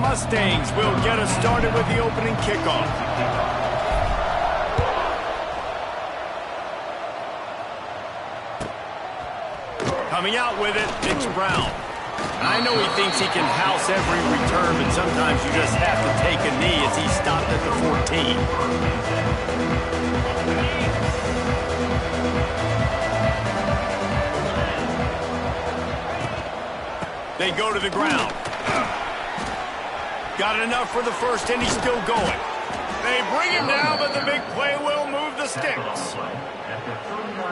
Mustangs will get us started with the opening kickoff. Coming out with it, it's Brown. I know he thinks he can house every return, but sometimes you just have to take a knee as he stopped at the 14. They go to the ground. Got enough for the first, and he's still going. They bring him down, but the big play will move the sticks.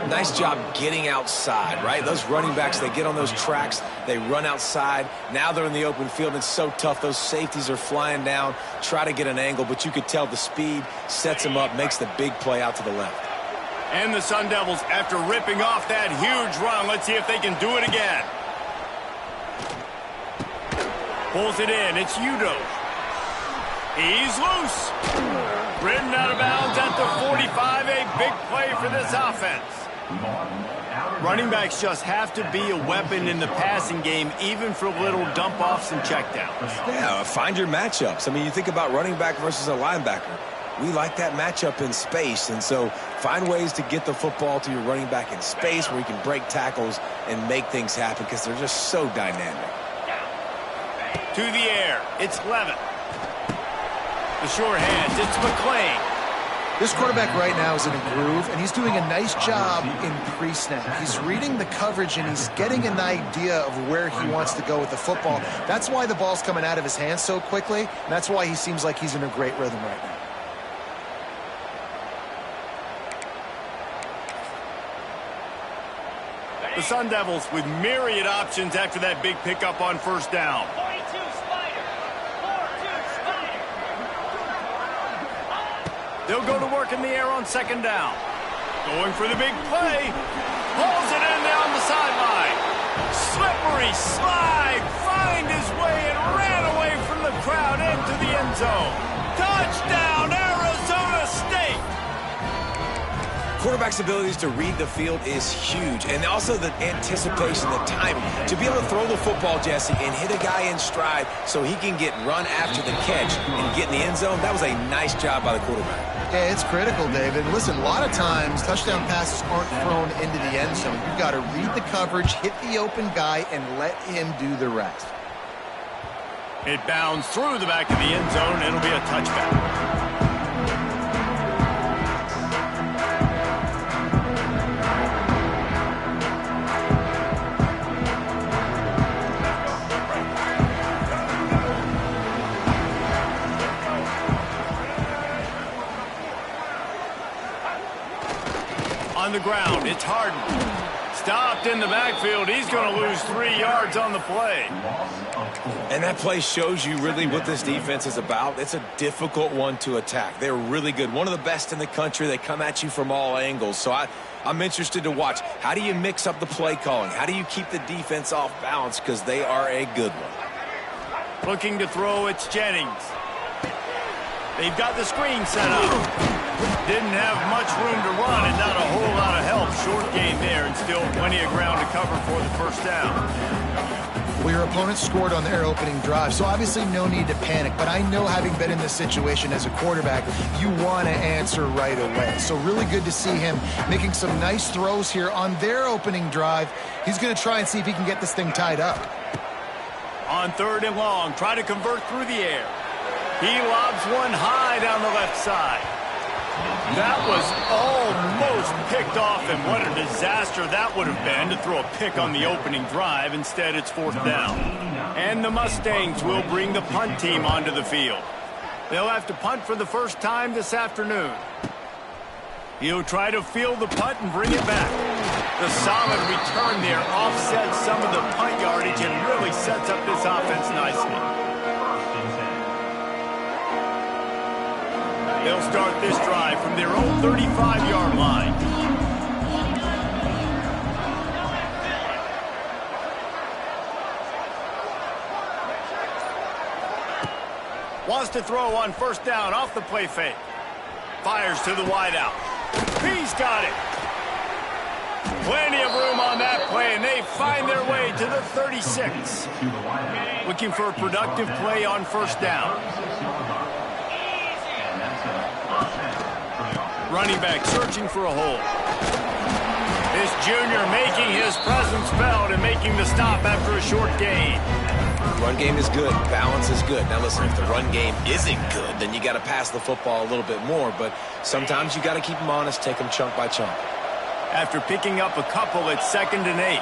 Nice job getting outside, right? Those running backs, they get on those tracks, they run outside. Now they're in the open field. It's so tough. Those safeties are flying down, try to get an angle, but you could tell the speed sets them up, makes the big play out to the left. And the Sun Devils, after ripping off that huge run, let's see if they can do it again. Pulls it in. It's Udo. He's loose. Ridden out of bounds at the 45. A big play for this offense. Running backs just have to be a weapon in the passing game, even for little dump-offs and checkdowns. Yeah, find your matchups. I mean, you think about running back versus a linebacker. We like that matchup in space, and so find ways to get the football to your running back in space where you can break tackles and make things happen because they're just so dynamic. To the air, it's Levitt. The short hands, it's McClain. This quarterback right now is in a groove, and he's doing a nice job in pre-snap. He's reading the coverage, and he's getting an idea of where he wants to go with the football. That's why the ball's coming out of his hands so quickly, and that's why he seems like he's in a great rhythm right now. The Sun Devils with myriad options after that big pickup on first down. They'll go to work in the air on second down. Going for the big play. Pulls it in down the sideline. Slippery slide. Find his way and ran away from the crowd into the end zone. Touchdown, Arizona State. Quarterback's abilities to read the field is huge, and also the anticipation, the timing. To be able to throw the football, Jesse, and hit a guy in stride so he can get run after the catch and get in the end zone, that was a nice job by the quarterback. Yeah, it's critical, David. Listen, a lot of times touchdown passes aren't thrown into the end zone. You've got to read the coverage, hit the open guy, and let him do the rest. It bounds through the back of the end zone. It'll be a touchback. On the ground, it's Harden. Stopped in the backfield. He's going to lose 3 yards on the play. And that play shows you really what this defense is about. It's a difficult one to attack. They're really good. One of the best in the country. They come at you from all angles. So I'm interested to watch. How do you mix up the play calling? How do you keep the defense off balance? Because they are a good one. Looking to throw, it's Jennings. They've got the screen set up. Didn't have much room to run and not a whole lot of help. Short gain there and still plenty of ground to cover for the first down. Well, your opponent scored on their opening drive, so obviously no need to panic. But I know, having been in this situation as a quarterback, you want to answer right away. So really good to see him making some nice throws here on their opening drive. He's going to try and see if he can get this thing tied up. On third and long, try to convert through the air. He lobs one high down the left side. That was almost picked off, and what a disaster that would have been to throw a pick on the opening drive. Instead, it's fourth down. And the Mustangs will bring the punt team onto the field. They'll have to punt for the first time this afternoon. He'll try to field the punt and bring it back. The solid return there offsets some of the punt yardage and really sets up this offense nicely. They'll start this drive from their own 35-yard line. Wants to throw on first down off the play fake. Fires to the wideout. He's got it. Plenty of room on that play, and they find their way to the 36. Looking for a productive play on first down. Running back searching for a hole. This junior making his presence felt and making the stop after a short gain. Run game is good. Balance is good. Now listen, if the run game isn't good, then you got to pass the football a little bit more. But sometimes you got to keep them honest, take them chunk by chunk. After picking up a couple, it's 2nd and 8.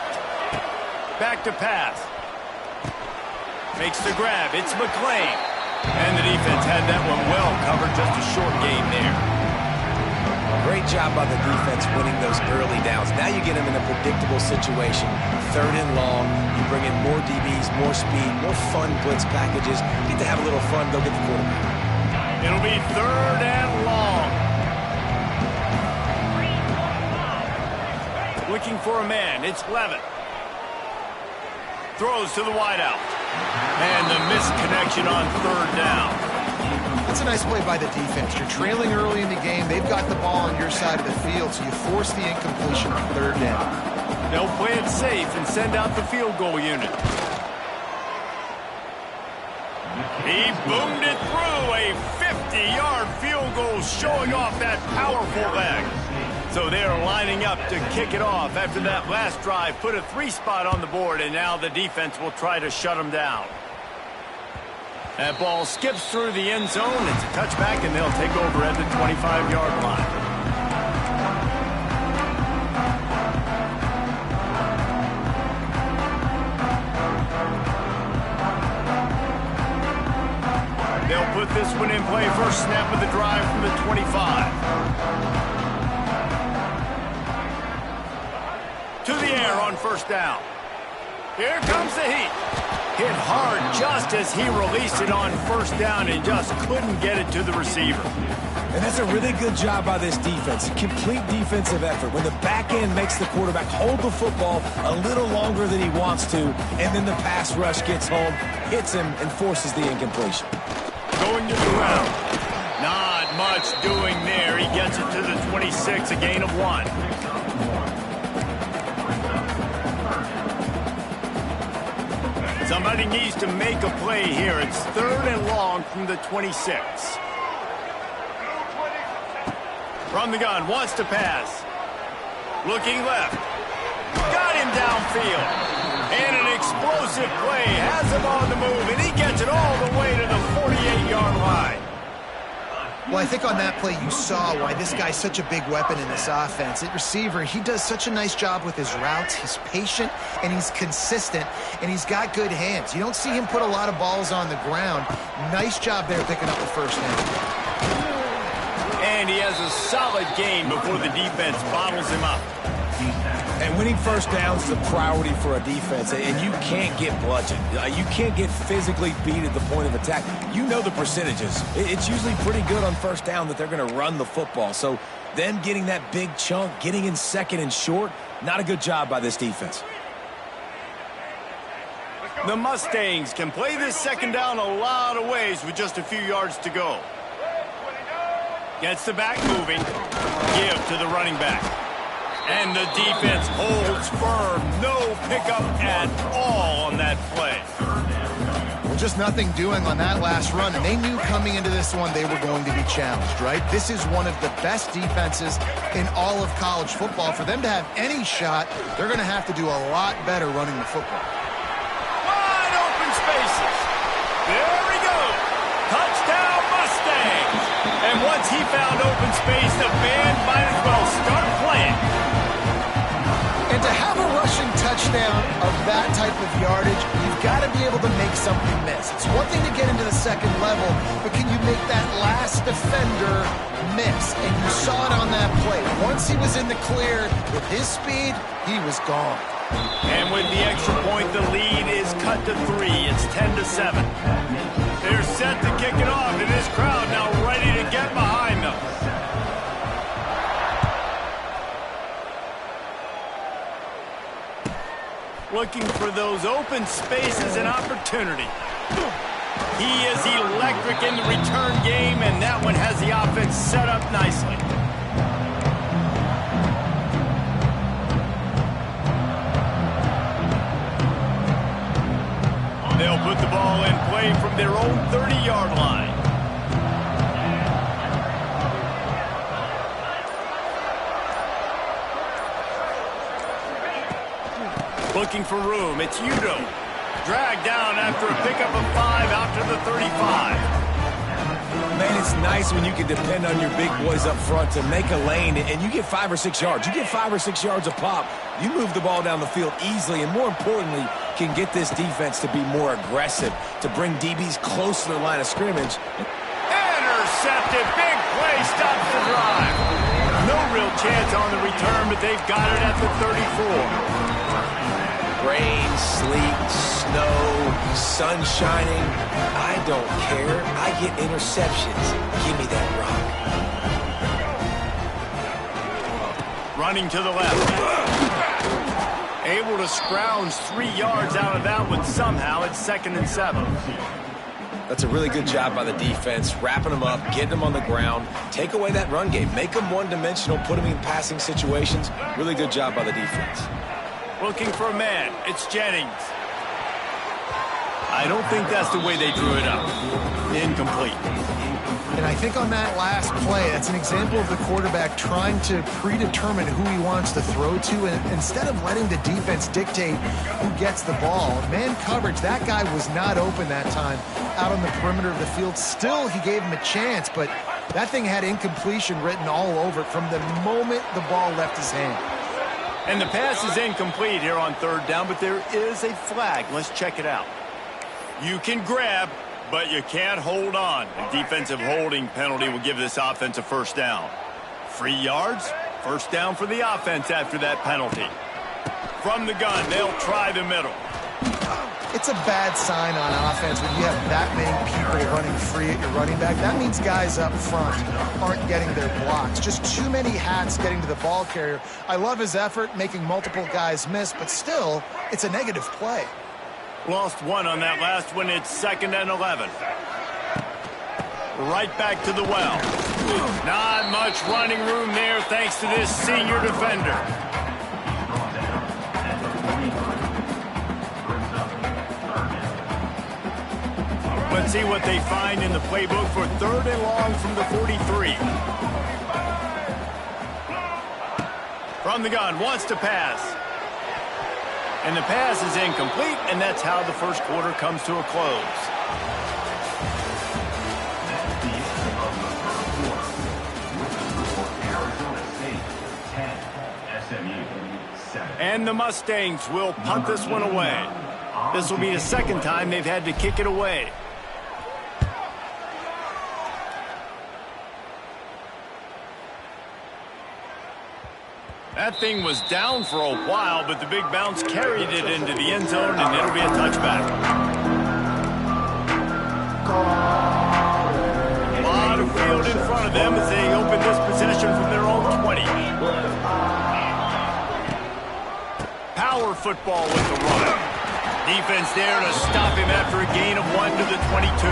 Back to pass. Makes the grab. It's McLean. And the defense had that one well covered. Just a short gain there. Great job by the defense winning those early downs. Now you get them in a predictable situation. 3rd and long. You bring in more DBs, more speed, more fun blitz packages. You get to have a little fun. Go get the quarterback. It'll be 3rd and long. Looking for a man. It's Levitt. Throws to the wideout. And the missed connection on 3rd down. That's a nice play by the defense. You're trailing early in the game. They've got the ball on your side of the field, so you force the incompletion on 3rd down. They'll play it safe and send out the field goal unit. He boomed it through. A 50-yard field goal showing off that powerful leg. So they're lining up to kick it off after that last drive. Put a 3-spot on the board, and now the defense will try to shut them down. That ball skips through the end zone. It's a touchback, and they'll take over at the 25-yard line. They'll put this one in play. First snap of the drive from the 25. To the air on first down. Here comes the heat. Hit hard just as he released it on first down and just couldn't get it to the receiver. And that's a really good job by this defense. Complete defensive effort. When the back end makes the quarterback hold the football a little longer than he wants to, and then the pass rush gets home, hits him, and forces the incompletion. Going to the ground. Not much doing there. He gets it to the 26, a gain of 1. Somebody needs to make a play here. It's 3rd and long from the 26. From the gun, wants to pass. Looking left. Got him downfield. And an explosive play. Has him on the move, and he gets it all the way to the 48-yard line. Well, I think on that play you saw why this guy's such a big weapon in this offense. At receiver, he does such a nice job with his routes. He's patient, and he's consistent, and he's got good hands. You don't see him put a lot of balls on the ground. Nice job there picking up the first down. And he has a solid gain before the defense bottles him up. And winning first downs is a priority for a defense, and you can't get bludgeoned. You can't get physically beat at the point of attack. You know the percentages. It's usually pretty good on first down that they're going to run the football. So them getting that big chunk, getting in 2nd and short, not a good job by this defense. The Mustangs can play this 2nd down a lot of ways with just a few yards to go. Gets the back moving. Give to the running back. And the defense holds firm. No pickup at all on that play. Well, just nothing doing on that last run, and they knew coming into this one they were going to be challenged, right? This is one of the best defenses in all of college football. For them to have any shot, they're going to have to do a lot better running the football. Wide open spaces. There we go. Touchdown Mustangs. And once he found open space, the band might as well start playing. And to have a rushing touchdown of that type of yardage, you've got to be able to make something miss. It's one thing to get into the 2nd level, but can you make that last defender miss? And you saw it on that play. Once he was in the clear, with his speed, he was gone. And with the extra point, the lead is cut to 3. It's 10-7. They're set to kick it off, and this crowd now ready to get behind them. Looking for those open spaces and opportunity. He is electric in the return game, and that one has the offense set up nicely. the ball in play from their own 30-yard line. Looking for room, it's Udo. Dragged down after a pickup of 5 out to the 35. Man, it's nice when you can depend on your big boys up front to make a lane, and you get 5 or 6 yards. You get 5 or 6 yards a pop. You move the ball down the field easily, and more importantly, can get this defense to be more aggressive, to bring DBs close to the line of scrimmage. Intercepted. Big play stops the drive. No real chance on the return, but they've got it at the 34. Rain, sleet, snow, sun shining. I don't care. I get interceptions. Give me that rock. Running to the left. Able to scrounge 3 yards out of that one somehow. It's 2nd and 7. That's a really good job by the defense, wrapping them up, getting them on the ground, take away that run game, make them one-dimensional, put them in passing situations. Really good job by the defense. Looking for a man. It's Jennings. I don't think that's the way they drew it up. Incomplete. And I think on that last play, that's an example of the quarterback trying to predetermine who he wants to throw to, and instead of letting the defense dictate who gets the ball. Man coverage, that guy was not open that time out on the perimeter of the field. Still, he gave him a chance, but that thing had incompletion written all over it from the moment the ball left his hand. And the pass is incomplete here on 3rd down, but there is a flag. Let's check it out. You can grab, but you can't hold on. A defensive holding penalty will give this offense a 1st down. 3 yards, 1st down for the offense after that penalty. From the gun, they'll try the middle. It's a bad sign on offense when you have that many people running free at your running back. That means guys up front aren't getting their blocks. Just too many hats getting to the ball carrier. I love his effort, making multiple guys miss, but still, it's a negative play. Lost 1 on that last one. It's 2nd and 11. Right back to the well. Not much running room there thanks to this senior defender. Let's see what they find in the playbook for 3rd and long from the 43. From the gun, wants to pass. And the pass is incomplete, and that's how the 1st quarter comes to a close. And the Mustangs will punt this one away. This will be the 2nd time they've had to kick it away. That thing was down for a while, but the big bounce carried it into the end zone, and it'll be a touchback. A lot of field in front of them as they open this possession from their own 20. Power football with the run. Defense there to stop him after a gain of 1 to the 22.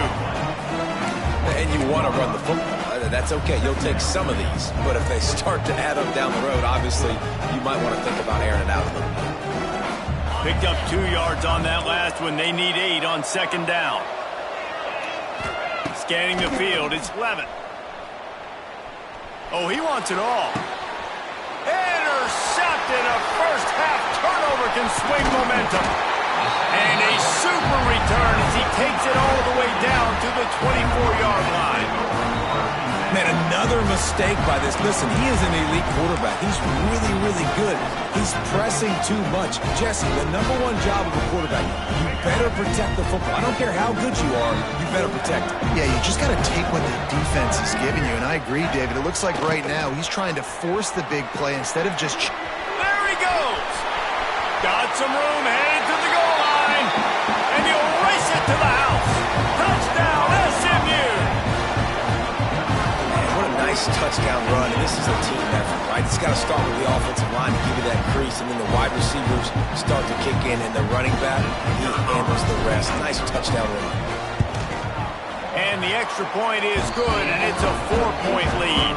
And you want to run the football. That's okay. You'll take some of these. But if they start to add up down the road, obviously, you might want to think about airing it out a little bit. Picked up 2 yards on that last one. They need 8 on 2nd down. Scanning the field. It's Levitt. Oh, he wants it all. Intercepted. A first-half turnover can swing momentum. And a super return as he takes it all the way down to the 24-yard line. Man, another mistake by this. Listen, he is an elite quarterback. He's really, really good. He's pressing too much. Jesse, the #1 job of a quarterback, you better protect the football. I don't care how good you are, you better protect it. Yeah, you just got to take what the defense is giving you. And I agree, David. It looks like right now he's trying to force the big play instead of just... There he goes. Got some room, headed to the goal line. And he'll race it to the house. Touchdown, SMU. Nice touchdown run, and this is a team effort, right? It's got to start with the offensive line to give you that crease, and then the wide receivers start to kick in, and the running back, he handles the rest. Nice touchdown run. And the extra point is good, and it's a 4-point lead.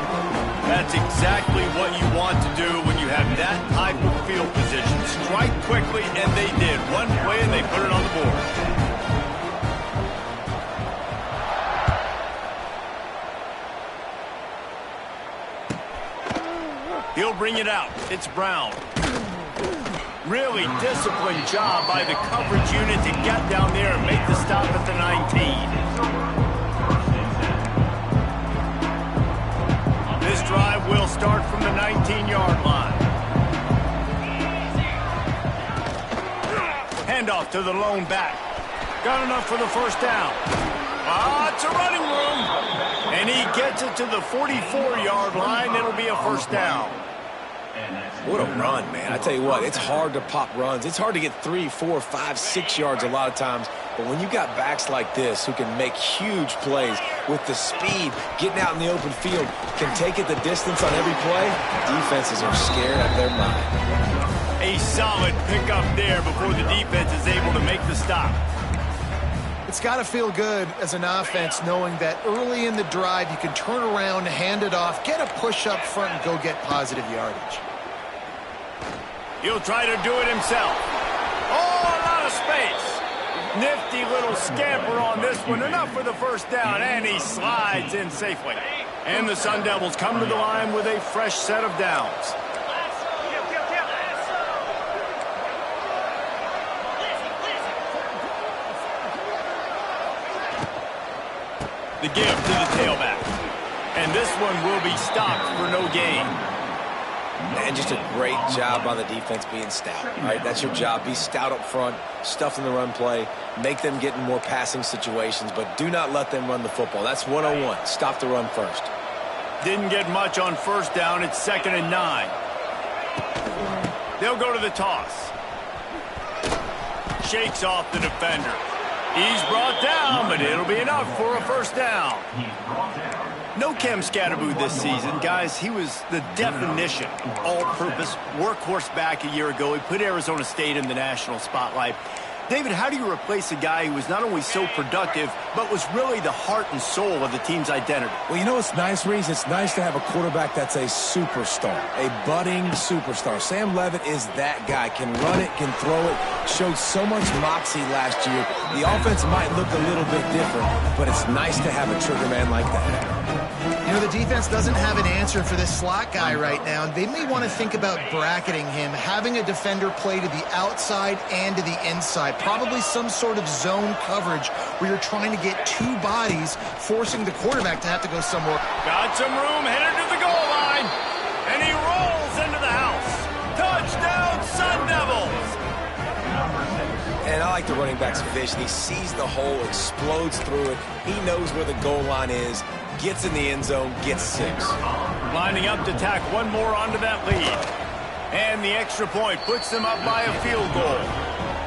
That's exactly what you want to do when you have that type of field position. Strike quickly, and they did. One play, and they put it on the board. bring it out. It's Brown. Really disciplined job by the coverage unit to get down there and make the stop at the 19. This drive will start from the 19-yard line. Handoff to the lone back. Got enough for the first down. It's a running room. And he gets it to the 44-yard line. It'll be a first down. What a run, man. I tell you what, it's hard to pop runs. It's hard to get 3, 4, 5, 6 yards a lot of times. But when you got backs like this who can make huge plays with the speed, getting out in the open field, can take it the distance on every play, defenses are scared out of their mind. A solid pickup there before the defense is able to make the stop. It's got to feel good as an offense knowing that early in the drive you can turn around, hand it off, get a push up front, and go get positive yardage. He'll try to do it himself. Oh, a lot of space. Nifty little scamper on this one. Enough for the first down, and he slides in safely. And the Sun Devils come to the line with a fresh set of downs. The give to the tailback. And this one will be stopped for no gain. And just a great job on the defense being stout. All right, that's your job. Be stout up front, stuff in the run play, make them get in more passing situations, but do not let them run the football. That's 101. Stop the run first. Didn't get much on first down. It's 2nd and 9. They'll go to the toss. Shakes off the defender. He's brought down, but it'll be enough for a first down. No Cam Scatterboo this season. Guys, he was the definition, all-purpose workhorse back a year ago. He put Arizona State in the national spotlight. David, how do you replace a guy who was not only so productive, but was really the heart and soul of the team's identity? Well, you know what's nice, Reese? It's nice to have a quarterback that's a superstar, a budding superstar. Sam Levitt is that guy. Can run it, can throw it, showed so much moxie last year. The offense might look a little bit different, but it's nice to have a trigger man like that. You know, the defense doesn't have an answer for this slot guy right now. They may want to think about bracketing him, having a defender play to the outside and to the inside. Probably some sort of zone coverage where you're trying to get two bodies, forcing the quarterback to have to go somewhere. Got some room, headed to the goal line, and he rolls into the house. Touchdown, Sun Devils! And I like the running back's vision. He sees the hole, explodes through it. He knows where the goal line is, gets in the end zone, gets 6. Lining up to tack one more onto that lead. And the extra point puts them up by a field goal.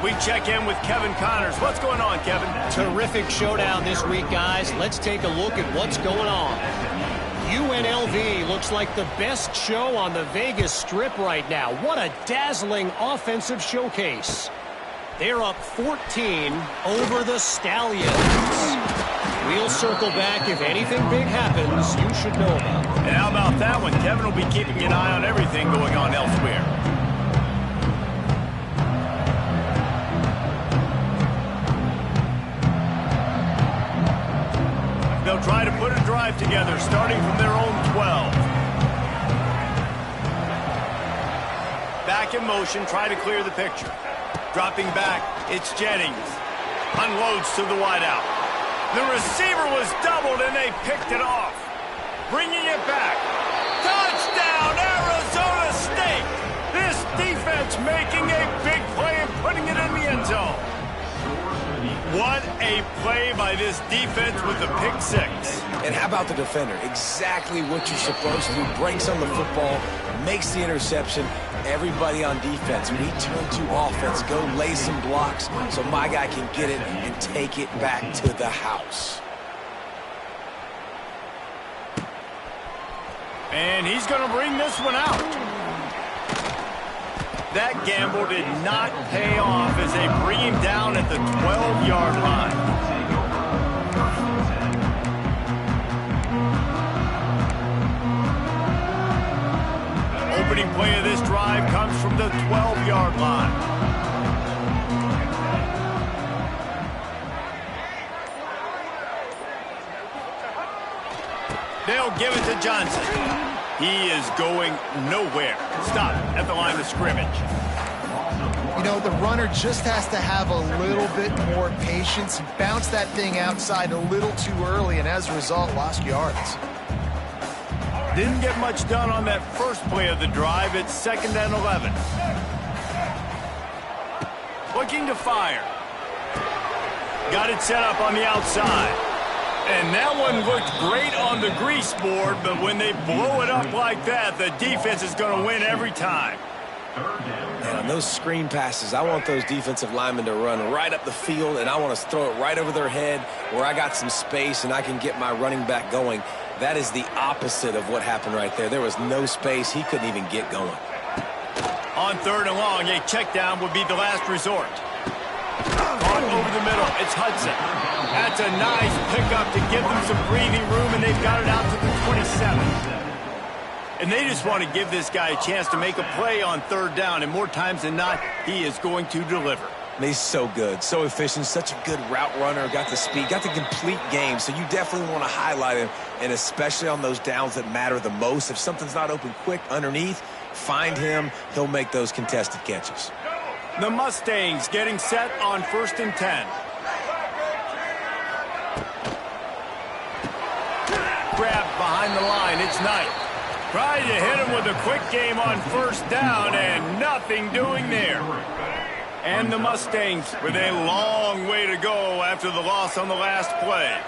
We check in with Kevin Connors. What's going on, Kevin? Terrific showdown this week, guys. Let's take a look at what's going on. UNLV looks like the best show on the Vegas Strip right now. What a dazzling offensive showcase. They're up 14 over the Stallions. We'll circle back if anything big happens you should know about. And how about that one? Kevin will be keeping an eye on everything going on elsewhere. They'll try to put a drive together starting from their own 12. Back in motion, try to clear the picture. Dropping back, it's Jennings. Unloads to the wideout. The receiver was doubled and they picked it off. Bringing it back. Touchdown, Arizona State! This defense making a big play and putting it in the end zone. What a play by this defense with the pick 6. And how about the defender? Exactly what you're supposed to do. Breaks on the football, makes the interception. Everybody on defense, we turn to offense. Go lay some blocks so my guy can get it and take it back to the house. And he's going to bring this one out. That gamble did not pay off as they bring him down at the 12-yard line. Opening play of this drive comes from the 12-yard line. They'll give it to Johnson. He is going nowhere. Stop at the line of scrimmage. You know, the runner just has to have a little bit more patience. He bounced that thing outside a little too early, and as a result, lost yards. Didn't get much done on that first play of the drive. It's 2nd and 11. Looking to fire. Got it set up on the outside. And that one looked great on the grease board, but when they blow it up like that, the defense is going to win every time. And on those screen passes, I want those defensive linemen to run right up the field, and I want to throw it right over their head where I got some space and I can get my running back going. That is the opposite of what happened right there. There was no space. He couldn't even get going. On 3rd and long, a check down would be the last resort. Caught over the middle. It's Hudson. That's a nice pickup to give them some breathing room, and they've got it out to the 27. And they just want to give this guy a chance to make a play on 3rd down, and more times than not, he is going to deliver. He's so good, so efficient, such a good route runner, got the speed, got the complete game, so you definitely want to highlight him, and especially on those downs that matter the most. If something's not open quick underneath, find him. He'll make those contested catches. The Mustangs getting set on 1st and 10. Grabbed behind the line. It's Knight. Tried to hit him with a quick game on 1st down, and nothing doing there. And the Mustangs with a long way to go after the loss on the last play.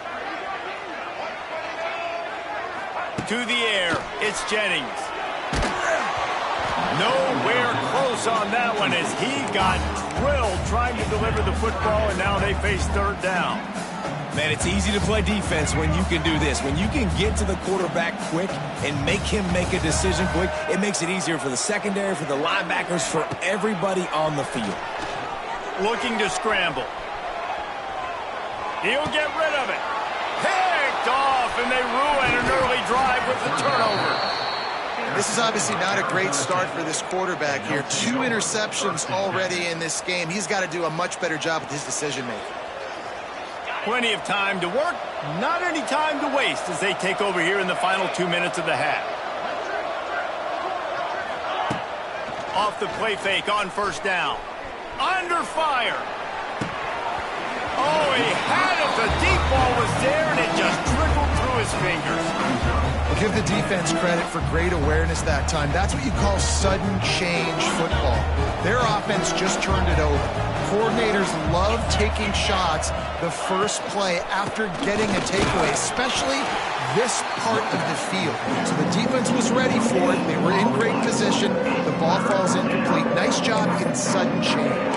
To the air, it's Jennings. Nowhere close on that one as he got drilled trying to deliver the football, and now they face 3rd down. Man, it's easy to play defense when you can do this. When you can get to the quarterback quick and make him make a decision quick, it makes it easier for the secondary, for the linebackers, for everybody on the field. Looking to scramble. He'll get rid of it. Picked off, and they ruin an early drive with the turnover. This is obviously not a great start for this quarterback here. 2 interceptions already in this game. He's got to do a much better job with his decision-making. Plenty of time to work, not any time to waste as they take over here in the final 2 minutes of the half. Off the play fake on 1st down. Under fire. Oh, he had it. The deep ball was there, and it just trickled through his fingers. Well, give the defense credit for great awareness that time. That's what you call sudden change football. Their offense just turned it over. Coordinators love taking shots the first play after getting a takeaway, especially this part of the field. So the defense was ready for it. They were in great position. The ball falls incomplete. Nice job in sudden change.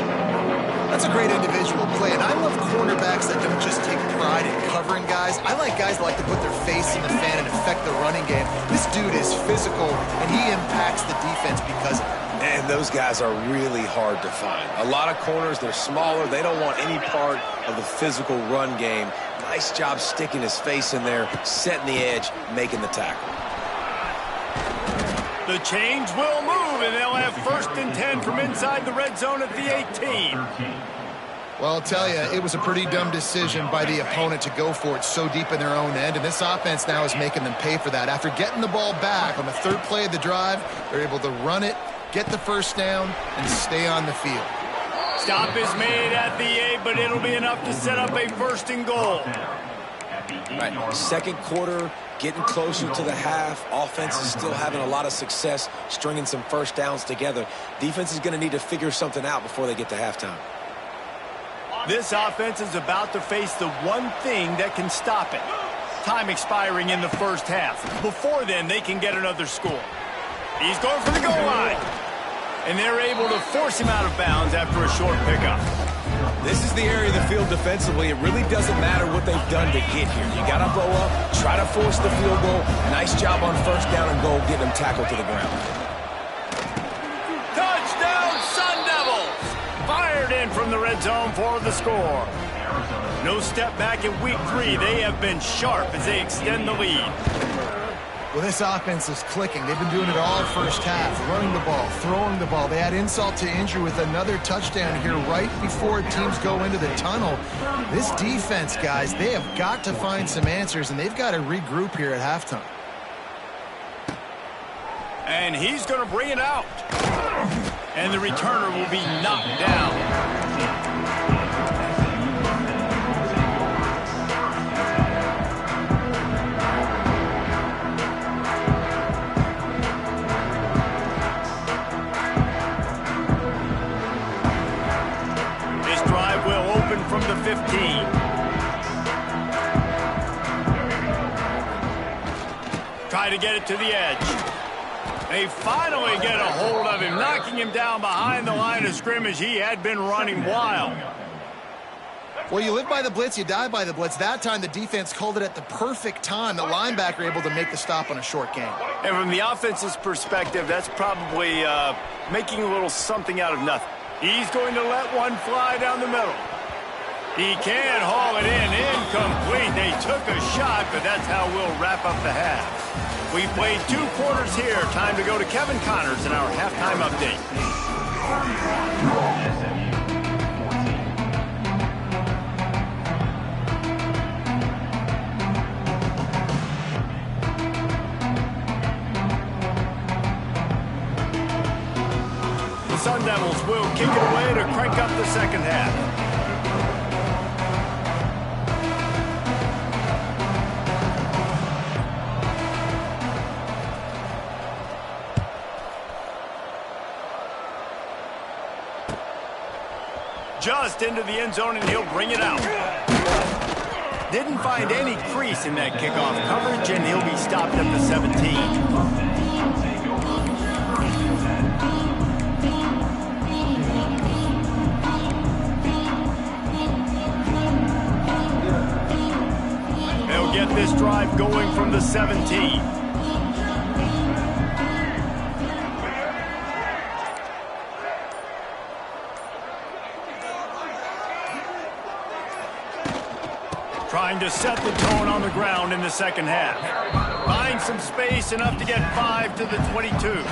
That's a great individual play, and I love cornerbacks that don't just take pride in covering guys. I like guys that like to put their face in the fan and affect the running game. This dude is physical, and he impacts the defense because of it. And those guys are really hard to find. A lot of corners, they're smaller. They don't want any part of the physical run game. Nice job sticking his face in there, setting the edge, making the tackle. The change will move, and they'll have 1st and 10 from inside the red zone at the 18. Well, I'll tell you, it was a pretty dumb decision by the opponent to go for it so deep in their own end, and this offense now is making them pay for that. After getting the ball back on the 3rd play of the drive, they're able to run it, get the 1st down, and stay on the field. Stop is made at the 8, but it'll be enough to set up a 1st and goal. Right, 2nd quarter, getting closer to the half. Offense is still having a lot of success stringing some 1st downs together. Defense is going to need to figure something out before they get to halftime. This offense is about to face the one thing that can stop it. Time expiring in the 1st half. Before then, they can get another score. He's going for the goal line. And they're able to force him out of bounds after a short pickup. This is the area of the field defensively. It really doesn't matter what they've done to get here. You got to blow up, try to force the field goal. Nice job on 1st down and goal, getting them tackled to the ground. Touchdown, Sun Devils! Fired in from the red zone for the score. No step back in week 3. They have been sharp as they extend the lead. Well, this offense is clicking. They've been doing it all 1st half, running the ball, throwing the ball. They had insult to injury with another touchdown here right before teams go into the tunnel. This defense, guys, they have got to find some answers, and they've got to regroup here at halftime. And he's going to bring it out. And the returner will be knocked down. This drive will open from the 15. Try to get it to the edge. They finally get a hold of him, knocking him down behind the line of scrimmage. He had been running wild. Well, you live by the blitz, you die by the blitz. That time, the defense called it at the perfect time. The linebacker able to make the stop on a short gain. And from the offense's perspective, that's probably making a little something out of nothing. He's going to let one fly down the middle. He can haul it in, incomplete. They took a shot, but that's how we'll wrap up the half. We've played 2 quarters here. Time to go to Kevin Connors in our halftime update. The Sun Devils will kick it away to crank up the second half. Just into the end zone, and he'll bring it out. Didn't find any crease in that kickoff coverage, and he'll be stopped at the 17. They'll get this drive going from the 17. Trying to set the tone on the ground in the second half. Find some space, enough to get 5 to the 22.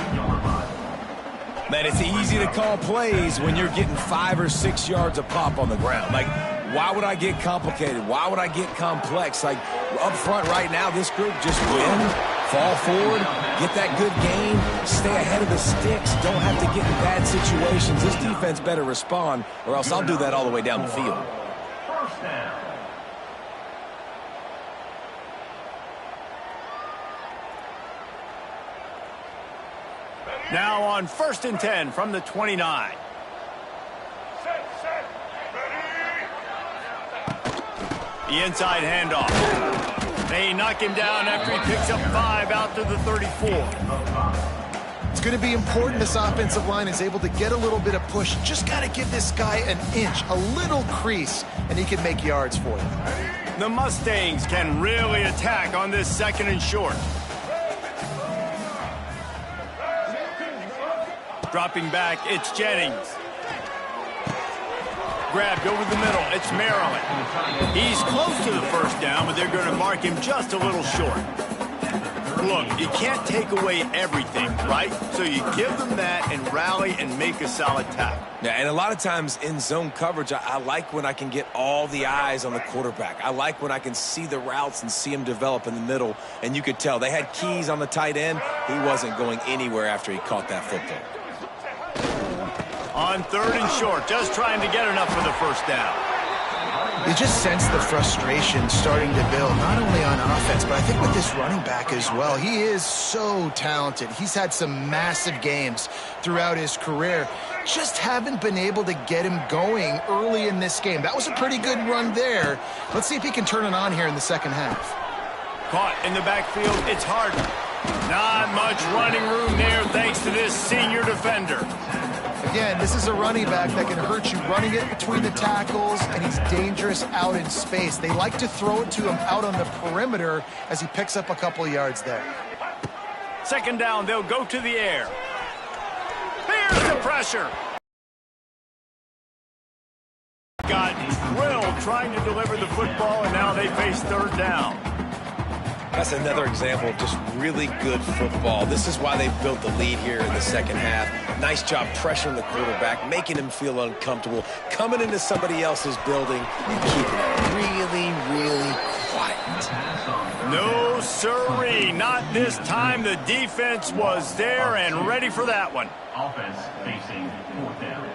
Man, it's easy to call plays when you're getting 5 or 6 yards of pop on the ground. Like, why would I get complicated? Why would I get complex? Like, up front right now, this group just win, fall forward, get that good gain, stay ahead of the sticks, don't have to get in bad situations. This defense better respond, or else I'll do that all the way down the field. First down. Now on 1st and 10 from the 29. The inside handoff. They knock him down after he picks up 5 out to the 34. It's going to be important this offensive line is able to get a little bit of push. Just got to give this guy an inch, a little crease, and he can make yards for you. The Mustangs can really attack on this 2nd and short. Dropping back, it's Jennings. Grabbed over the middle, it's Maryland. He's close to the first down, but they're going to mark him just a little short. Look, you can't take away everything, right? So you give them that and rally and make a solid tackle. Yeah, and a lot of times in zone coverage, I like when I can get all the eyes on the quarterback. I like when I can see the routes and see him develop in the middle. And you could tell they had keys on the tight end. He wasn't going anywhere after he caught that football. On 3rd and short, just trying to get enough for the first down. You just sense the frustration starting to build, not only on offense, but I think with this running back as well. He is so talented. He's had some massive games throughout his career. Just haven't been able to get him going early in this game. That was a pretty good run there. Let's see if he can turn it on here in the second half. Caught in the backfield, it's Harden. Not much running room there thanks to this senior defender. Again, this is a running back that can hurt you running it between the tackles, and he's dangerous out in space. They like to throw it to him out on the perimeter as he picks up a couple of yards there. 2nd down, they'll go to the air. Here's the pressure. Got drilled trying to deliver the football, and now they face 3rd down. That's another example of just really good football. This is why they've built the lead here in the second half. Nice job pressuring the quarterback, making him feel uncomfortable, coming into somebody else's building and keeping it really, really quiet. No, sirree. Not this time. The defense was there and ready for that one. Offense facing fourth down.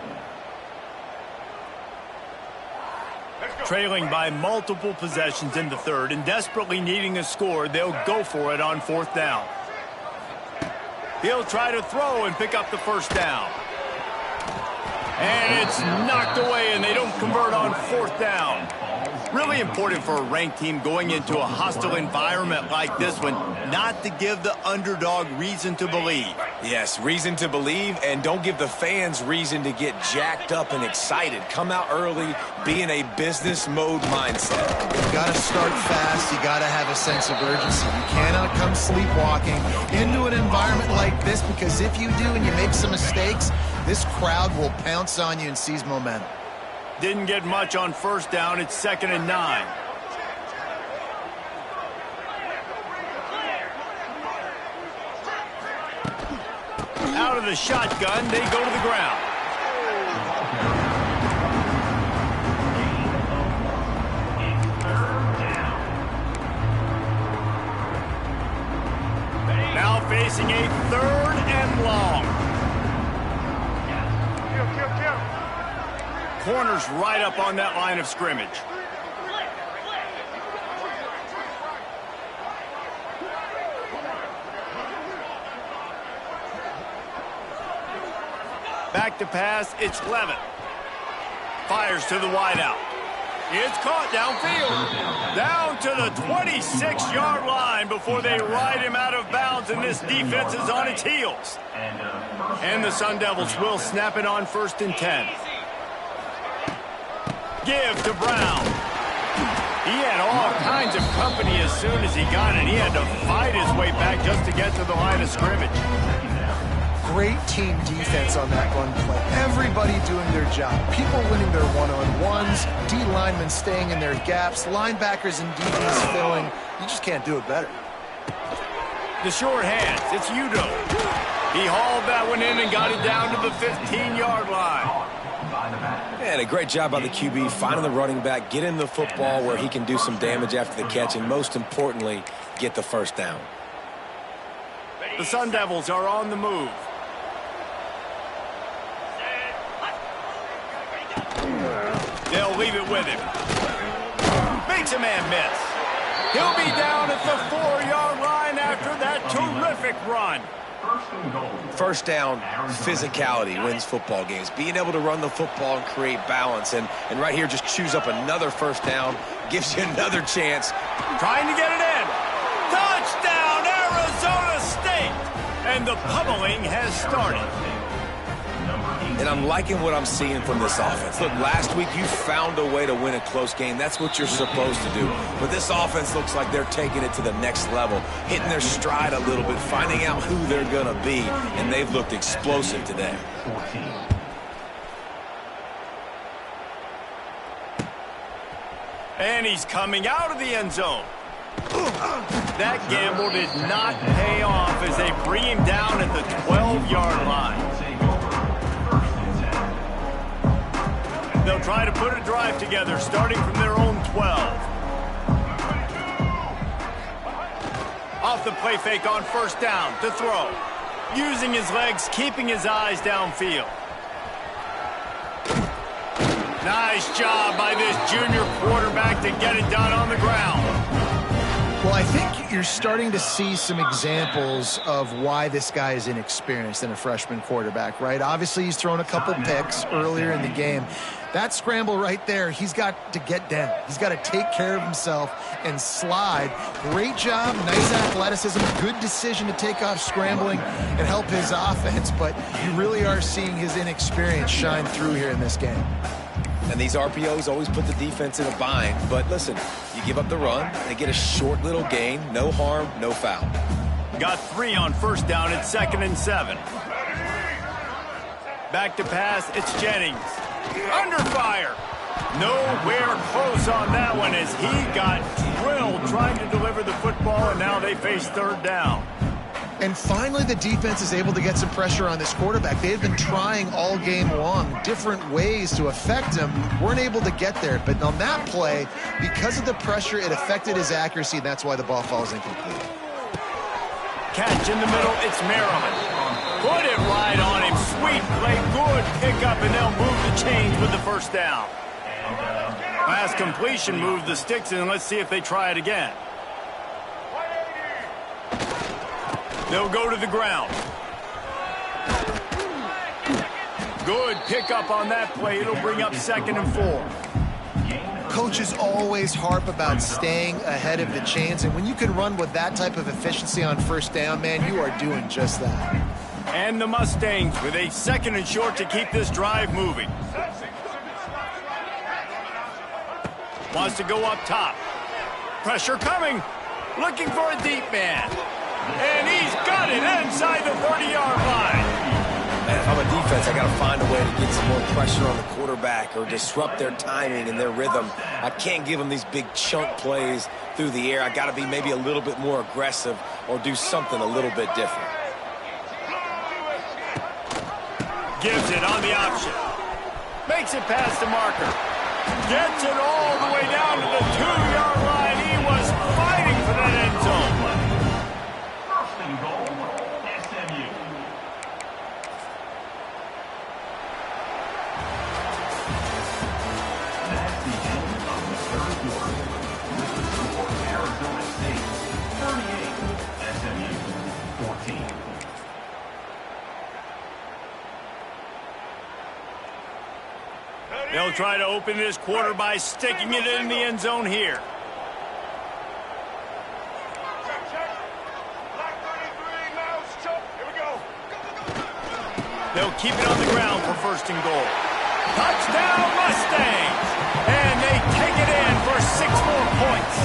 Trailing by multiple possessions in the third and desperately needing a score, they'll go for it on fourth down. He'll try to throw and pick up the first down. And it's knocked away, and they don't convert on fourth down. Really important for a ranked team going into a hostile environment like this one, not to give the underdog reason to believe. Yes, reason to believe, and don't give the fans reason to get jacked up and excited. Come out early, be in a business mode mindset. You got to start fast. You got to have a sense of urgency. You cannot come sleepwalking into an environment like this, because if you do and you make some mistakes, this crowd will pounce on you and seize momentum. Didn't get much on first down. It's 2nd and 9. Out of the shotgun, they go to the ground. Now facing a 3rd and long. Corner's right up on that line of scrimmage. Back to pass, it's Levitt. Fires to the wideout. It's caught downfield. Down to the 26-yard line before they ride him out of bounds, and this defense is on its heels. And the Sun Devils will snap it on 1st and 10. Give to Brown. He had all kinds of company as soon as he got it. He had to fight his way back just to get to the line of scrimmage. Great team defense on that run play. Everybody doing their job. People winning their one-on-ones, D linemen staying in their gaps, linebackers and DBs filling. You just can't do it better. The short hands, it's Udo. He hauled that one in and got it down to the 15-yard line. And a great job by the QB, finding the running back, getting the football where he can do some damage after the catch, and most importantly, get the first down. The Sun Devils are on the move. They'll leave it with him. Makes a man miss. He'll be down at the 4-yard line after that terrific run. First down, physicality wins football games. Being able to run the football and create balance. And right here, just choose up another first down. Gives you another chance. Trying to get it in. Touchdown, Arizona State! And the pummeling has started. And I'm liking what I'm seeing from this offense. Look, last week you found a way to win a close game. That's what you're supposed to do. But this offense looks like they're taking it to the next level, hitting their stride a little bit, finding out who they're going to be. And they've looked explosive today. And he's coming out of the end zone. That gamble did not pay off as they bring him down at the 12-yard line. They'll try to put a drive together, starting from their own 12. Off the play fake on first down to throw. Using his legs, keeping his eyes downfield. Nice job by this junior quarterback to get it done on the ground. Well, I think you're starting to see some examples of why this guy is inexperienced in a freshman quarterback, right? Obviously, he's thrown a couple picks earlier in the game. That scramble right there, he's got to get down. He's got to take care of himself and slide. Great job, nice athleticism, good decision to take off scrambling and help his offense, but you really are seeing his inexperience shine through here in this game. And these RPOs always put the defense in a bind. But listen, you give up the run, they get a short little gain, no harm, no foul. Got 3 on first down at 2nd and 7. Back to pass, it's Jennings. Under fire. Nowhere close on that one as he got drilled trying to deliver the football, and now they face 3rd down. And finally, the defense is able to get some pressure on this quarterback. They had been trying all game long different ways to affect him. Weren't able to get there. But on that play, because of the pressure, it affected his accuracy, and that's why the ball falls incomplete. Catch in the middle, it's Maryland. Put it right on him. Sweet play, good pickup, and they'll move the chains with the first down. Pass completion moved the sticks, and let's see if they try it again. They'll go to the ground. Good pickup on that play. It'll bring up 2nd and 4. Coaches always harp about staying ahead of the chains, and when you can run with that type of efficiency on first down, man, you are doing just that. And the Mustangs with a 2nd and short to keep this drive moving. Wants to go up top. Pressure coming. Looking for a deep man. And he's got it inside the 30-yard line. Man, if I'm a defense, I got to find a way to get some more pressure on the quarterback or disrupt their timing and their rhythm. I can't give them these big chunk plays through the air. I got to be maybe a little bit more aggressive or do something a little bit different. Gives it on the option. Makes it past the marker. Gets it all the way down to the 2-yard line. He was fighting for that end zone. First and goal, SMU. That's the end of the third quarter. This is for Arizona State, 38, SMU, 14. They'll try to open this quarter by sticking it in the end zone here. They'll keep it on the ground for 1st and goal. Touchdown Mustangs! And they take it in for 6 more points.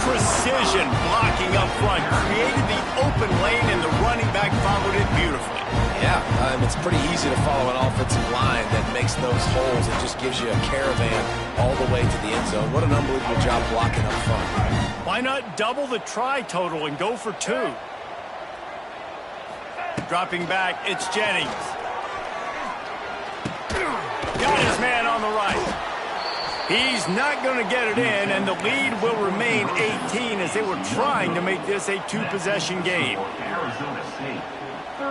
Precision blocking up front created the open lane, and the running back followed it beautifully. Yeah, it's pretty easy to follow an offensive line that makes those holes. It just gives you a caravan all the way to the end zone. What an unbelievable job blocking up front. Why not double the try total and go for 2? Dropping back, it's Jennings. Got his man on the right. He's not going to get it in, and the lead will remain 18 as they were trying to make this a 2-possession game. Arizona State.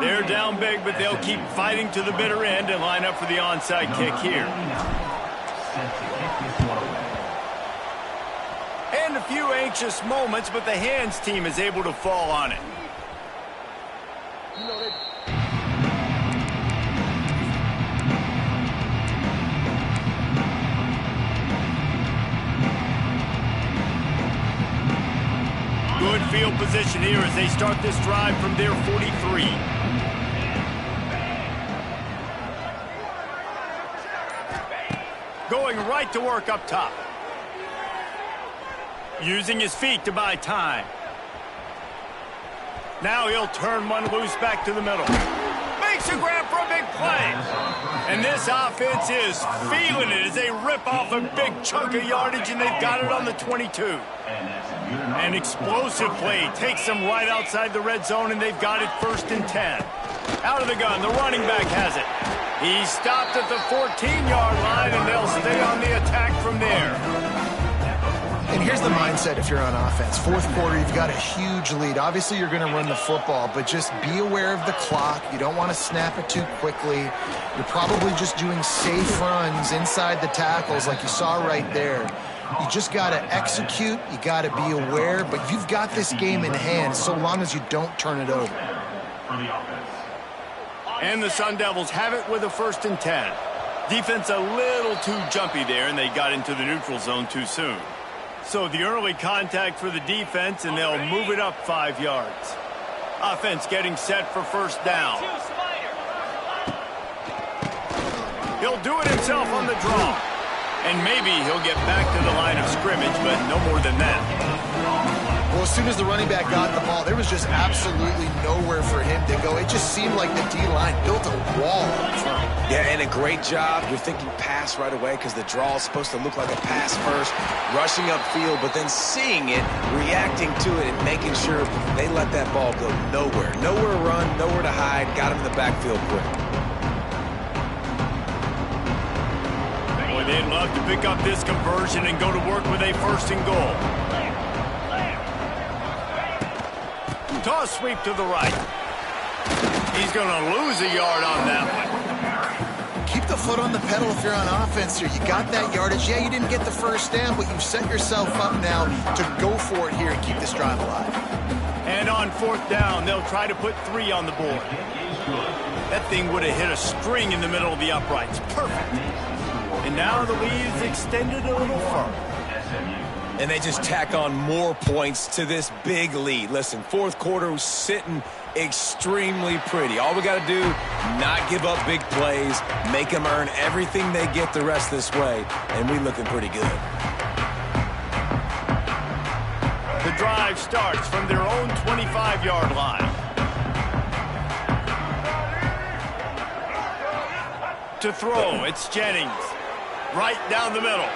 They're down big, but they'll keep fighting to the bitter end and line up for the onside kick here. Set to kick this one away. And a few anxious moments, but the hands team is able to fall on it. Good field position here as they start this drive from their 43. Going right to work up top. Using his feet to buy time. Now he'll turn one loose back to the middle. Makes a grab for a big play. And this offense is feeling it as they rip off a big chunk of yardage, and they've got it on the 22. An explosive play takes them right outside the red zone, and they've got it 1st and 10. Out of the gun, the running back has it. He stopped at the 14-yard line, and they'll stay on the attack from there. And here's the mindset if you're on offense. 4th quarter, you've got a huge lead. Obviously, you're going to run the football, but just be aware of the clock. You don't want to snap it too quickly. You're probably just doing safe runs inside the tackles like you saw right there. You just got to execute. You got to be aware, but you've got this game in hand so long as you don't turn it over. And the Sun Devils have it with a 1st and 10. Defense a little too jumpy there, and they got into the neutral zone too soon. So the early contact for the defense, and they'll move it up 5 yards. Offense getting set for 1st down. He'll do it himself on the draw. And maybe he'll get back to the line of scrimmage, but no more than that. Well, as soon as the running back got the ball, there was just absolutely nowhere for him to go. It just seemed like the D-line built a wall up front. Yeah, and a great job. You're thinking pass right away because the draw is supposed to look like a pass first, rushing upfield, but then seeing it, reacting to it, and making sure they let that ball go nowhere. Nowhere to run, nowhere to hide. Got him in the backfield quick. Boy, they'd love to pick up this conversion and go to work with a 1st and goal. Toss sweep to the right. He's going to lose a yard on that one. Keep the foot on the pedal if you're on offense here. You got that yardage. Yeah, you didn't get the 1st down, but you've set yourself up now to go for it here and keep this drive alive. And on 4th down, they'll try to put 3 on the board. That thing would have hit a string in the middle of the uprights. Perfect. And now the lead is extended a little further. And they just tack on more points to this big lead. Listen, 4th quarter was sitting extremely pretty. All we got to do, not give up big plays, make them earn everything they get the rest this way, and we looking pretty good. The drive starts from their own 25-yard line. To throw, it's Jennings. Right down the middle.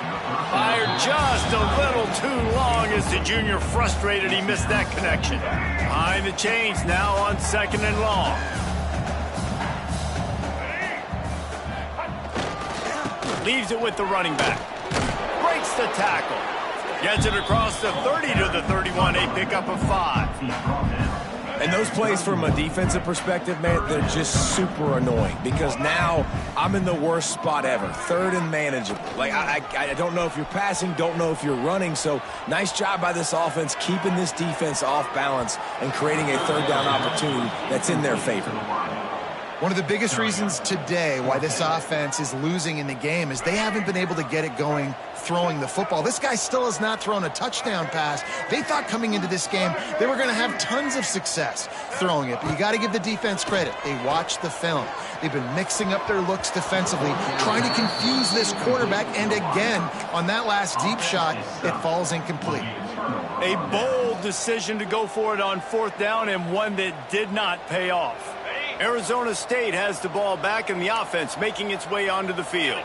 Fired just a little too long as the junior frustrated he missed that connection. Behind the chains now on 2nd and long. Leaves it with the running back. Breaks the tackle. Gets it across the 30 to the 31, a pickup of 5. And those plays from a defensive perspective, man, they're just super annoying because now I'm in the worst spot ever, 3rd and manageable. Like, I don't know if you're passing, don't know if you're running, so nice job by this offense keeping this defense off balance and creating a 3rd down opportunity that's in their favor. One of the biggest reasons today why this offense is losing in the game is they haven't been able to get it going throwing the football. This guy still has not thrown a touchdown pass. They thought coming into this game they were going to have tons of success throwing it, but you got to give the defense credit. They watched the film. They've been mixing up their looks defensively, trying to confuse this quarterback, and again, on that last deep shot, it falls incomplete. A bold decision to go for it on 4th down, and one that did not pay off. Arizona State has the ball back, and the offense making its way onto the field.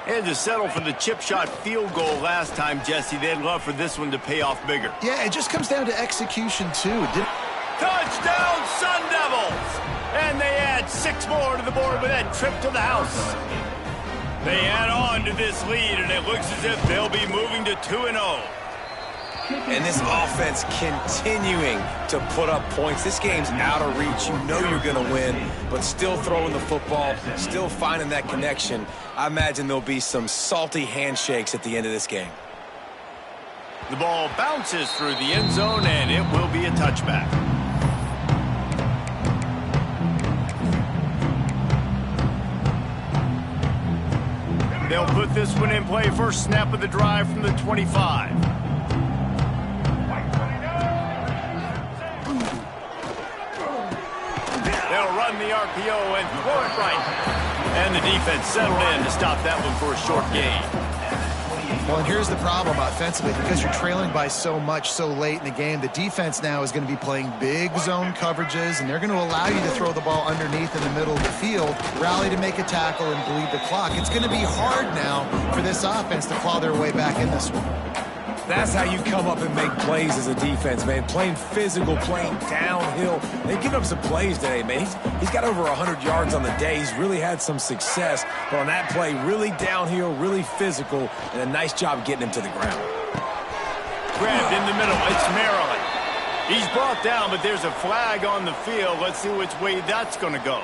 They had to settle for the chip shot field goal last time, Jesse. They'd love for this one to pay off bigger. Yeah, it just comes down to execution, too. Touchdown, Sun Devils! And they add 6 more to the board with that trip to the house. They add on to this lead, and it looks as if they'll be moving to 2-0. And this offense continuing to put up points. This game's out of reach. You know you're going to win, but still throwing the football, still finding that connection. I imagine there'll be some salty handshakes at the end of this game. The ball bounces through the end zone, and it will be a touchback. They'll put this one in play. First snap of the drive from the 25. They'll run the RPO and throw it right. And the defense settled in to stop that one for a short gain. Well, and here's the problem offensively. Because you're trailing by so much so late in the game, the defense now is going to be playing big zone coverages, and they're going to allow you to throw the ball underneath in the middle of the field, rally to make a tackle, and bleed the clock. It's going to be hard now for this offense to claw their way back in this one. That's how you come up and make plays as a defense, man. Playing physical, playing downhill. They've given up some plays today, man. He's got over 100 yards on the day. He's really had some success. But on that play, really downhill, really physical, and a nice job getting him to the ground. Grabbed in the middle. It's Maryland. He's brought down, but there's a flag on the field. Let's see which way that's going to go.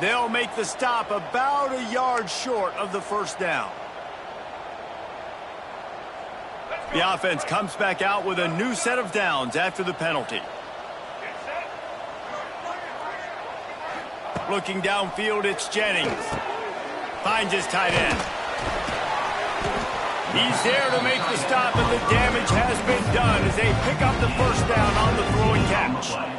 They'll make the stop about a yard short of the 1st down. The offense comes back out with a new set of downs after the penalty. Looking downfield, it's Jennings. Finds his tight end. He's there to make the stop, and the damage has been done as they pick up the 1st down on the throw and catch.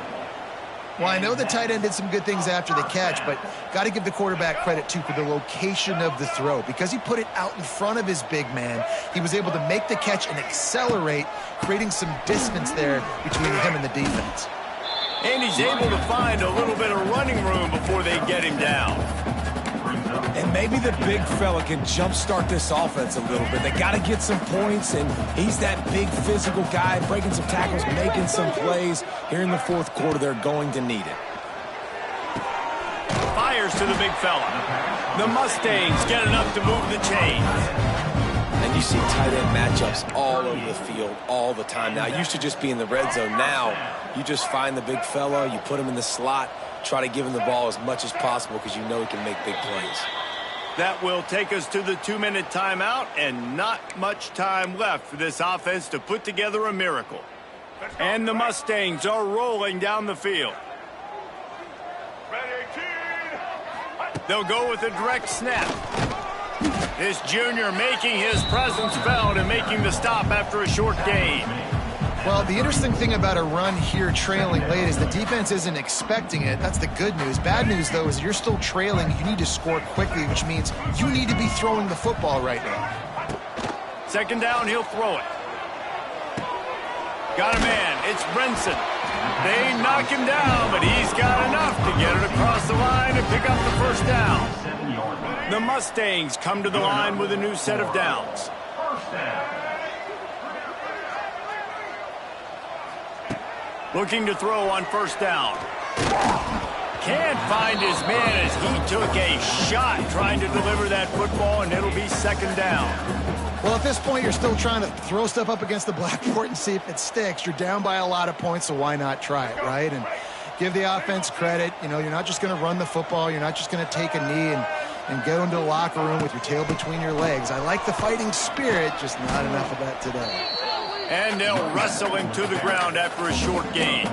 Well, I know the tight end did some good things after the catch, but got to give the quarterback credit, too, for the location of the throw. Because he put it out in front of his big man, he was able to make the catch and accelerate, creating some distance there between him and the defense. And he's able to find a little bit of running room before they get him down. And maybe the big fella can jumpstart this offense a little bit. They got to get some points, and he's that big physical guy, breaking some tackles, making some plays. Here in the fourth quarter, they're going to need it. Fires to the big fella. The Mustangs get enough to move the chains. And you see tight end matchups all over the field all the time. Now, used to just be in the red zone. Now, you just find the big fella, you put him in the slot, try to give him the ball as much as possible because you know he can make big plays. That will take us to the 2-minute timeout, and not much time left for this offense to put together a miracle. And the Mustangs are rolling down the field. They'll go with a direct snap. This junior making his presence felt and making the stop after a short gain. Well, the interesting thing about a run here trailing late is the defense isn't expecting it. That's the good news. Bad news, though, is you're still trailing. You need to score quickly, which means you need to be throwing the football right now. Second down, he'll throw it. Got a man. It's Brinson. They knock him down, but he's got enough to get it across the line and pick up the first down. The Mustangs come to the line with a new set of downs. Looking to throw on first down. Can't find his man as he took a shot trying to deliver that football, and it'll be second down. Well, at this point, you're still trying to throw stuff up against the blackboard and see if it sticks. You're down by a lot of points, so why not try it, right? And give the offense credit. You know, you're not just going to run the football. You're not just going to take a knee and go into the locker room with your tail between your legs. I like the fighting spirit, just not enough of that today. And they'll wrestle him to the ground after a short gain.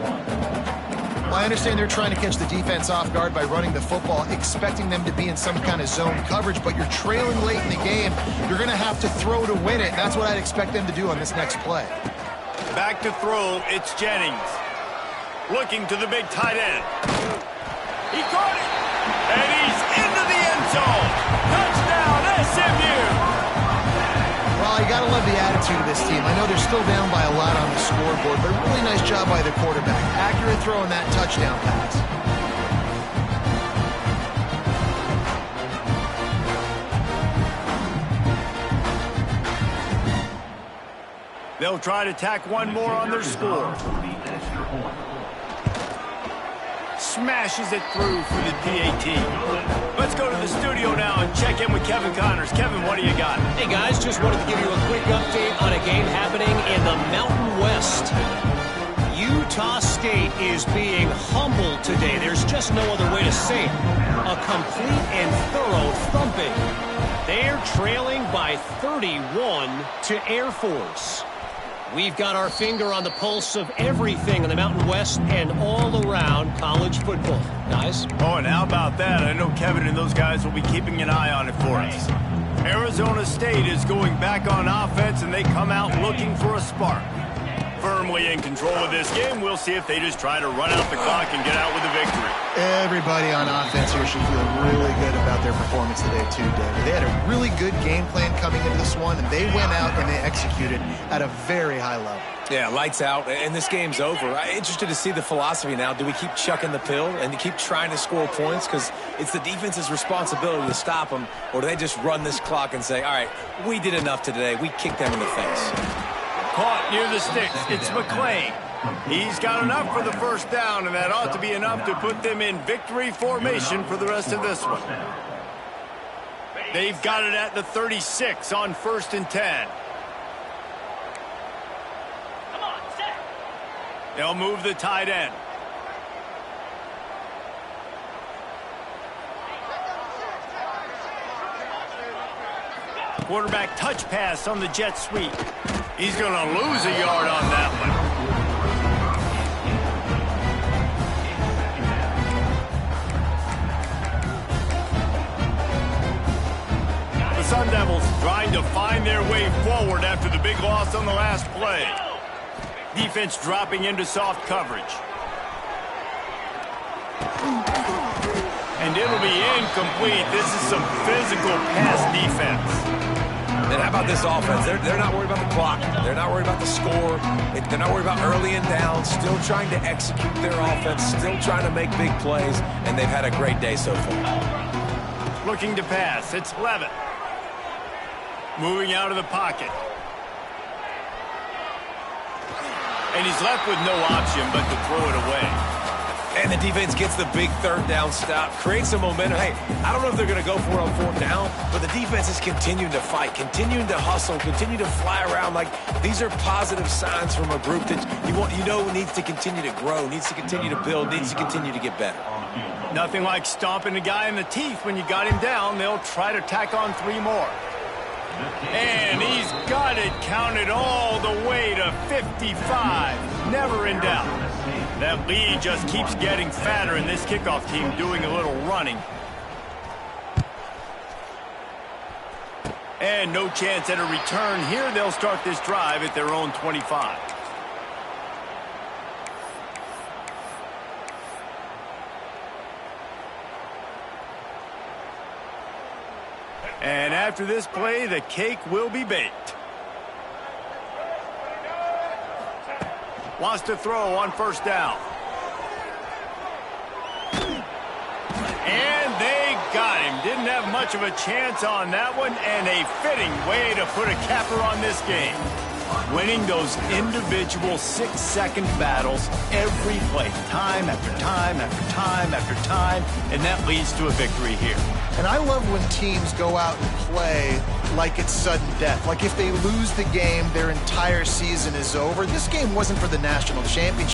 Well, I understand they're trying to catch the defense off guard by running the football, expecting them to be in some kind of zone coverage, but you're trailing late in the game. You're going to have to throw to win it, and that's what I'd expect them to do on this next play. Back to throw, it's Jennings. Looking to the big tight end. He caught it, and he's into the end zone. Touchdown, SMU! Well, you got to love the attitude of this team. I know they're still down by a lot on the scoreboard, but a really nice job by the quarterback. Accurate throw on that touchdown pass. They'll try to tack one more on their score. Smashes it through for the PAT. Let's go to the studio now and check in with Kevin Connors. Kevin, what do you got? Hey, guys, just wanted to give you a quick update on a game happening in the Mountain West. Utah State is being humbled today. There's just no other way to say it. A complete and thorough thumping. They're trailing by 31 to Air Force. We've got our finger on the pulse of everything in the Mountain West and all around college football. Guys? Oh, and how about that? I know Kevin and those guys will be keeping an eye on it for us. Arizona State is going back on offense, and they come out looking for a spark. Firmly in control of this game. We'll see if they just try to run out the clock and get out with a victory. Everybody on offense here should feel really good about their performance today, too, David. They had a really good game plan coming into this one, and they went out and they executed at a very high level. Yeah, lights out, and this game's over. I'm interested to see the philosophy now. Do we keep chucking the pill and keep trying to score points? Because it's the defense's responsibility to stop them, or do they just run this clock and say, all right, we did enough today. We kicked them in the face. Caught near the sticks. It's McClain. He's got enough for the first down, and that ought to be enough to put them in victory formation for the rest of this one. They've got it at the 36 on 1st and 10. They'll move the tight end. Quarterback touch pass on the jet sweep. He's going to lose a yard on that one. The Sun Devils trying to find their way forward after the big loss on the last play. Defense dropping into soft coverage. And it'll be incomplete. This is some physical pass defense. And how about this offense? They're not worried about the clock. They're not worried about the score. They're not worried about early and down. Still trying to execute their offense. Still trying to make big plays. And they've had a great day so far. Looking to pass. It's Levitt. Moving out of the pocket. And he's left with no option but to throw it away. And the defense gets the big third down stop, creates some momentum. Hey, I don't know if they're going to go for it on fourth down, but the defense is continuing to fight, continuing to hustle, continue to fly around. Like, these are positive signs from a group that needs to continue to grow, needs to continue to build, needs to continue to get better. Nothing like stomping a guy in the teeth when you got him down. They'll try to tack on 3 more. And he's got it counted all the way to 55. Never in doubt. That lead just keeps getting fatter, and this kickoff team doing a little running. And no chance at a return here. They'll start this drive at their own 25. And after this play, the cake will be baked. Wants to throw on first down. And they got him. Didn't have much of a chance on that one, and a fitting way to put a capper on this game. Winning those individual 6-second battles every play, time after time after time after time, and that leads to a victory here. And I love when teams go out and play like it's sudden death. Like if they lose the game, their entire season is over. This game wasn't for the national championship.